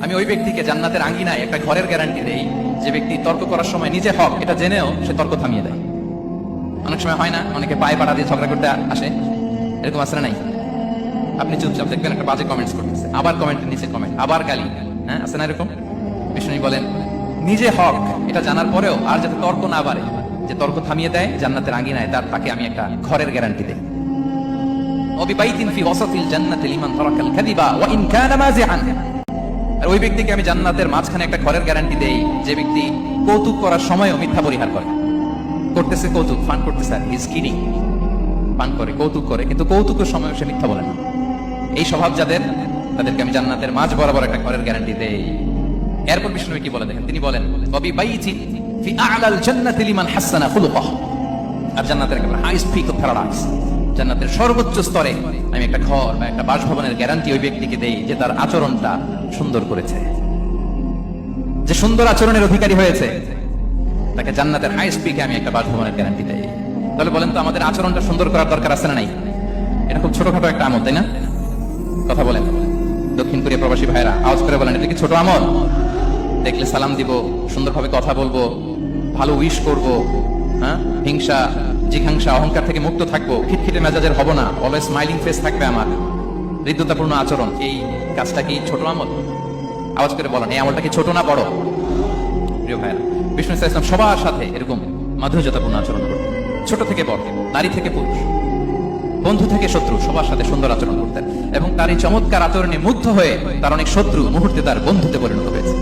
আমি ওই ব্যক্তিকে জান্নাতের আঙ্গিনায় একটা ঘরের গ্যারান্টি দেই যে ব্যক্তি তর্ক করার সময় নিজে হক এটা জেনেও সে তর্ক থামিয়ে দেয়। অনেক সময় হয় না, অনেকে পায়ে পাড়া দিয়ে ঝগড়া করতে আসে, এরকম আসলে নাই? আপনি চুপচাপ দেখবেন একটা বাজে কমেন্টস করতেছে, আবার কমেন্টের নিচে কমেন্ট, আবার গালি, হ্যাঁ আছে না এরকম? বিষ্ণু বলেন নিজে হক এটা জানার পরেও আর যাতে তর্ক না বাড়ে, যে তর্ক থামিয়ে দেয় জান্নাতের আঙ্গিনায় তাকে আমি একটা ঘরের গ্যারান্টি দেই। ওবিবাইতিন ফি ওয়াসাতিল জান্নাতি লিমান তারাকাল কাযিবা ওয়া ইন কানা মাযিআন। আর ওই ব্যক্তিকে আমি জান্নাতের মাঝখানে একটা ঘরের গ্যারান্টি দেই যে ব্যক্তি কৌতুক করার সময়ও মিথ্যা পরিহার করে। করতেছে কৌতুক, ফান করতেছে, আর ইজ কিডিং, ফান করে, কৌতুক করে, কিন্তু কৌতুকের সময় সে মিথ্যা বলে না। এই স্বভাব যাদের, তাদেরকে আমি জান্নাতের মাঝ বরাবর একটা ঘরের গ্যারান্টি দেই। এরপর বিষ্ণু কি বলে দেখেন, তিনি বলেন ওবিবাইতিন ফি আ'লাল জান্নাতি লিমান হাসানা খুলুকাহু। আর জান্নাতের একেবারে হাইস্ট পিক অফ প্যারাডাইস, জান্নাতের সর্বোচ্চ স্তরে আমি একটা ঘর বা একটা বাসভবনের গ্যারান্টি ওই ব্যক্তিকে দেই যে তার আচরণটা সুন্দর করেছে, যে সুন্দর আচরণের অধিকারী হয়েছে, তাকে জান্নাতের হাইস্ট পিকে আমি একটা বাসভবনের গ্যারান্টি দেই। তাহলে বলেন তো আমাদের আচরণটা সুন্দর করার দরকার আছে না নাই? এটা খুব ছোটখাটো একটা আমল, তাই না? কথা বলেন দক্ষিণ কোরিয়া প্রবাসী ভাইরা, আওয়াজ করে বলেন এটা কি ছোট আমল? দেখলে সালাম দিব, সুন্দরভাবে কথা বলবো, ভালো উইশ করব, হ্যাঁ, হিংসা জিঘাংসা অহংকার থেকে মুক্ত থাকবো, খিটখিটে মেজাজের হব না, অলওয়েজ স্মাইলিং ফেস থাকবে আমার, হৃদ্যতাপূর্ণ আচরণ। এই কাজটা কি ছোট আমল? আওয়াজ করে বলেন এই আমলটা কি ছোট না বড়? প্রিয় ভাইরা, বিষ্ণু ইসলাম সবার সাথে এরকম মাধুর্যতাপূর্ণ আচরণ করতেন, ছোট থেকে বড়, নারী থেকে পুরুষ, বন্ধু থেকে শত্রু, সবার সাথে সুন্দর আচরণ করতেন। এবং তার এই চমৎকার আচরণে মুগ্ধ হয়ে তার অনেক শত্রু মুহূর্তে তার বন্ধুতে পরিণত হয়েছে।